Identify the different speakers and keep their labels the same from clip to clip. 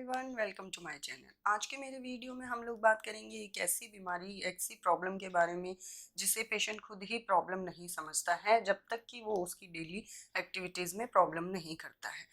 Speaker 1: Everyone, welcome to my channel. आज के मेरे वीडियो में हम लोग बात करेंगे एक ऐसी बीमारी, ऐसी प्रॉब्लम के बारे में जिसे पेशेंट खुद ही प्रॉब्लम नहीं समझता है जब तक कि वो उसकी डेली एक्टिविटीज़ में प्रॉब्लम नहीं करता है।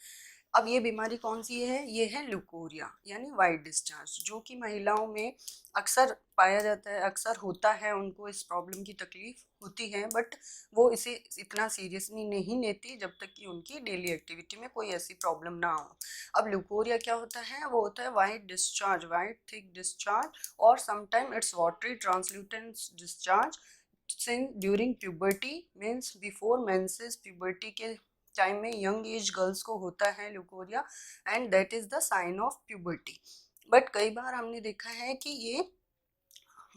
Speaker 1: अब ये बीमारी कौन सी है? ये है ल्यूकोरिया यानी वाइट डिस्चार्ज, जो कि महिलाओं में अक्सर पाया जाता है, अक्सर होता है। उनको इस प्रॉब्लम की तकलीफ होती है, बट वो इसे इतना सीरियसली नहीं लेती जब तक कि उनकी डेली एक्टिविटी में कोई ऐसी प्रॉब्लम ना हो। अब ल्यूकोरिया क्या होता है? वो होता है white discharge, white thick discharge, और sometime it's watery translucent discharge since during puberty, means before menses, puberty के टाइम में यंग एज गर्ल्स को होता है leucorrhoea, and that is the sign of puberty. But कई बार हमने देखा है कि ये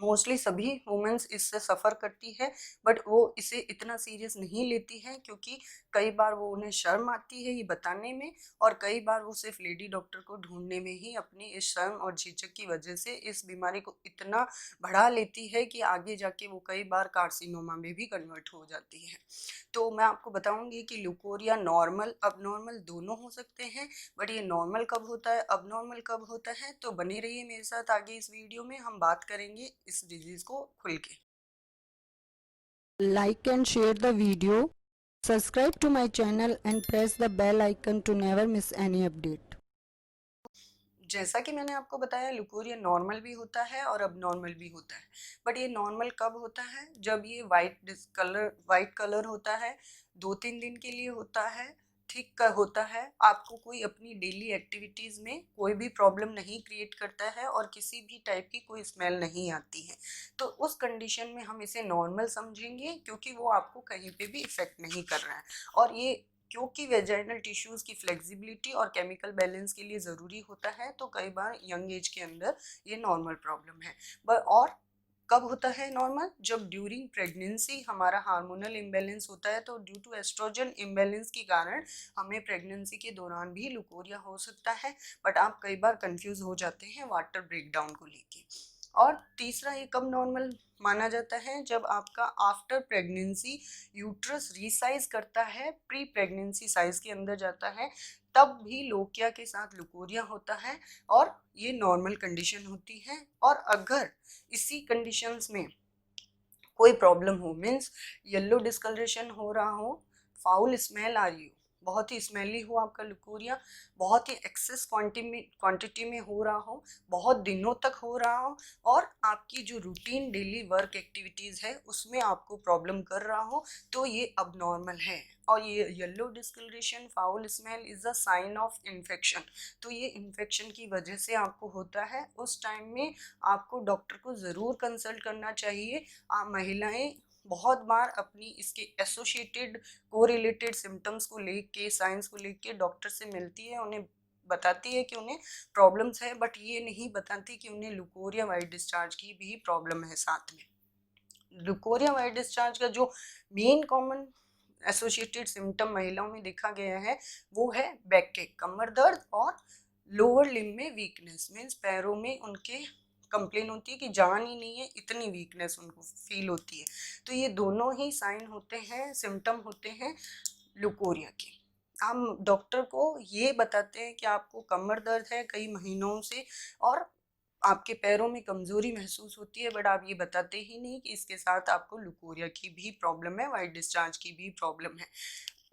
Speaker 1: मोस्टली सभी वुमेन्स इससे सफ़र करती है, बट वो इसे इतना सीरियस नहीं लेती है क्योंकि कई बार वो उन्हें शर्म आती है ये बताने में, और कई बार वो सिर्फ लेडी डॉक्टर को ढूंढने में ही अपनी इस शर्म और झिझक की वजह से इस बीमारी को इतना बढ़ा लेती है कि आगे जाके वो कई बार कार्सिनोमा में भी कन्वर्ट हो जाती है। तो मैं आपको बताऊंगी कि ल्यूकोरिया नॉर्मल अबनॉर्मल दोनों हो सकते हैं, बट ये नॉर्मल कब होता है, अब नॉर्मल कब होता है। तो बने रहिए मेरे साथ, आगे इस वीडियो में हम बात करेंगे इस डिजीज को खुल के।
Speaker 2: Like and share the video, subscribe to my channel and press the bell icon to never miss any update.
Speaker 1: जैसा कि मैंने आपको बताया, ल्यूकोरिया नॉर्मल भी होता है और अब नॉर्मल भी होता है। बट ये नॉर्मल कब होता है? जब ये वाइट कलर होता है, 2-3 दिन के लिए होता है, ठीक का होता है, आपको कोई अपनी डेली एक्टिविटीज़ में कोई भी प्रॉब्लम नहीं क्रिएट करता है और किसी भी टाइप की कोई स्मेल नहीं आती है। तो उस कंडीशन में हम इसे नॉर्मल समझेंगे क्योंकि वो आपको कहीं पे भी इफ़ेक्ट नहीं कर रहा है। और ये क्योंकि वेजाइनल टिश्यूज़ की फ्लेक्सिबिलिटी और केमिकल बैलेंस के लिए ज़रूरी होता है, तो कई बार यंग एज के अंदर ये नॉर्मल प्रॉब्लम है। और कब होता है नॉर्मल? जब ड्यूरिंग प्रेगनेंसी हमारा हार्मोनल इम्बैलेंस होता है, तो ड्यू टू एस्ट्रोजन इम्बैलेंस के कारण हमें प्रेगनेंसी के दौरान भी ल्यूकोरिया हो सकता है। बट आप कई बार कंफ्यूज हो जाते हैं वाटर ब्रेकडाउन को लेके। और तीसरा, ये कब नॉर्मल माना जाता है? जब आपका आफ्टर प्रेगनेंसी यूट्रस रीसाइज करता है, प्री प्रेगनेंसी साइज के अंदर जाता है, तब भी लोकिया के साथ ल्यूकोरिया होता है और ये नॉर्मल कंडीशन होती है। और अगर इसी कंडीशंस में कोई प्रॉब्लम हो, मीन्स येलो डिस्कलरेशन हो रहा हो, फाउल स्मेल आ रही हो, बहुत ही स्मेली हो आपका ल्यूकोरिया, बहुत ही एक्सेस क्वांटिटी में हो रहा हो, बहुत दिनों तक हो रहा हो, और आपकी जो रूटीन डेली वर्क एक्टिविटीज़ है उसमें आपको प्रॉब्लम कर रहा हो, तो ये अब नॉर्मल है। और ये yellow discoloration, foul smell is a sign of infection. तो ये इन्फेक्शन की वजह से आपको होता है। उस टाइम में आपको डॉक्टर को ज़रूर कंसल्ट करना चाहिए। महिलाएं बहुत बार अपनी इसके एसोसिएटेड कोरिलेटेड सिम्टम्स को लेके, साइंस को लेके डॉक्टर से मिलती है, उन्हें बताती है कि उन्हें प्रॉब्लम्स है, बट ये नहीं बताती कि उन्हें ल्यूकोरिया वाइट डिस्चार्ज की भी प्रॉब्लम है साथ में। ल्यूकोरिया वाइट डिस्चार्ज का जो मेन कॉमन एसोसिएटेड सिम्टम महिलाओं में देखा गया है वो है बैक एक, कमर दर्द, और लोअर लिम्ब में वीकनेस, मीन्स पैरों में उनके कंप्लेन होती है कि जान ही नहीं है, इतनी वीकनेस उनको फील होती है। तो ये दोनों ही साइन होते हैं, सिम्टम होते हैं ल्यूकोरिया के। हम डॉक्टर को ये बताते हैं कि आपको कमर दर्द है कई महीनों से, और आपके पैरों में कमजोरी महसूस होती है, बट आप ये बताते ही नहीं कि इसके साथ आपको ल्यूकोरिया की भी प्रॉब्लम है, वाइट डिस्चार्ज की भी प्रॉब्लम है।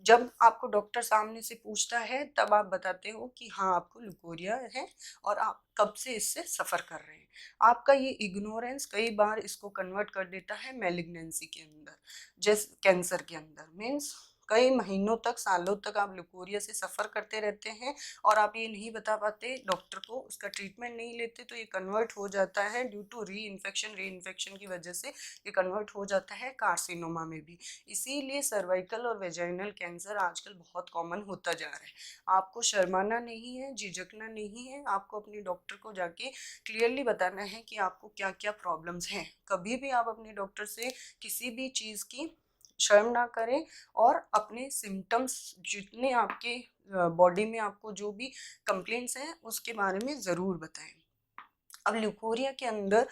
Speaker 1: जब आपको डॉक्टर सामने से पूछता है तब आप बताते हो कि हाँ आपको ल्यूकोरिया है और आप कब से इससे सफ़र कर रहे हैं। आपका ये इग्नोरेंस कई बार इसको कन्वर्ट कर देता है मैलिग्नेंसी के अंदर, जैसे कैंसर के अंदर। मीन्स कई महीनों तक, सालों तक आप ल्यूकोरिया से सफ़र करते रहते हैं और आप ये नहीं बता पाते डॉक्टर को, उसका ट्रीटमेंट नहीं लेते, तो ये कन्वर्ट हो जाता है ड्यू टू री इन्फेक्शन की वजह से ये कन्वर्ट हो जाता है कार्सिनोमा में भी। इसीलिए सर्वाइकल और वेजाइनल कैंसर आजकल बहुत कॉमन होता जा रहा है। आपको शर्माना नहीं है, झिझकना नहीं है, आपको अपने डॉक्टर को जाके क्लियरली बताना है कि आपको क्या क्या प्रॉब्लम्स हैं। कभी भी आप अपने डॉक्टर से किसी भी चीज़ की शर्म ना करें, और अपने सिम्टम्स जितने आपके बॉडी में आपको जो भी कंप्लेंट्स हैं उसके बारे में ज़रूर बताएं। अब ल्यूकोरिया के अंदर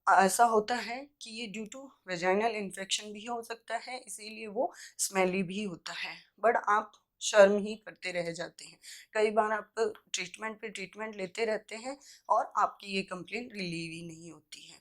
Speaker 1: ऐसा होता है कि ये ड्यू टू वेजाइनल इन्फेक्शन भी हो सकता है, इसीलिए वो स्मेली भी होता है। बट आप शर्म ही करते रह जाते हैं। कई बार आप ट्रीटमेंट पे ट्रीटमेंट लेते रहते हैं और आपकी ये कंप्लेन रिलीव ही नहीं होती है।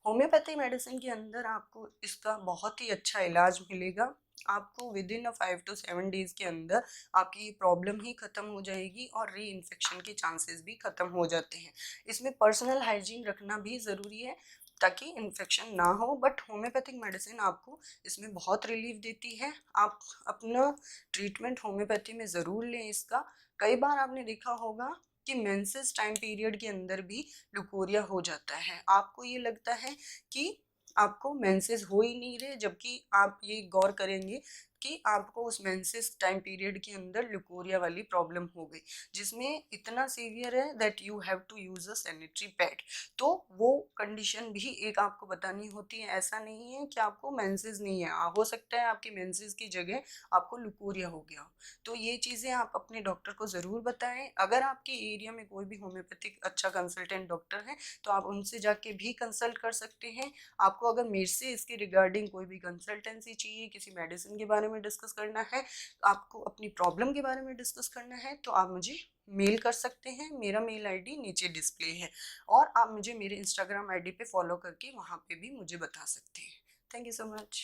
Speaker 1: होम्योपैथी मेडिसिन के अंदर आपको इसका बहुत ही अच्छा इलाज मिलेगा। आपको विद इन 5 to 7 डेज के अंदर आपकी ये प्रॉब्लम ही ख़त्म हो जाएगी और री इन्फेक्शन के चांसेस भी ख़त्म हो जाते हैं। इसमें पर्सनल हाइजीन रखना भी ज़रूरी है ताकि इन्फेक्शन ना हो, बट होम्योपैथिक मेडिसिन आपको इसमें बहुत रिलीफ देती है। आप अपना ट्रीटमेंट होम्योपैथी में ज़रूर लें इसका। कई बार आपने देखा होगा कि मेंसेस टाइम पीरियड के अंदर भी लुकोरिया हो जाता है। आपको ये लगता है कि आपको मेंसेस हो ही नहीं रहे, जबकि आप ये गौर करेंगे कि आपको उस मेंसेस टाइम पीरियड के अंदर लुकोरिया वाली प्रॉब्लम हो गई, जिसमें इतना सीवियर है that you have to use a sanitary pad. तो वो कंडीशन भी एक आपको बतानी होती है। ऐसा नहीं है कि आपको मेंसेस नहीं है, हो सकता है आपके मेंसेस की जगह आपको लुकोरिया हो गया हो। तो ये चीज़ें आप अपने डॉक्टर को ज़रूर बताएं। अगर आपके एरिया में कोई भी होम्योपैथिक अच्छा कंसल्टेंट डॉक्टर है तो आप उनसे जाके भी कंसल्ट कर सकते हैं। आपको अगर मेरे से इसके रिगार्डिंग कोई भी कंसल्टेंसी चाहिए, किसी मेडिसिन के बारे में डिस्कस करना है, आपको अपनी प्रॉब्लम के बारे में डिस्कस करना है, तो आप मुझे मेल कर सकते हैं। मेरा मेल आईडी नीचे डिस्प्ले है और आप मुझे मेरे इंस्टाग्राम आईडी पे फॉलो करके वहाँ पे भी मुझे बता सकते हैं। Thank you so much.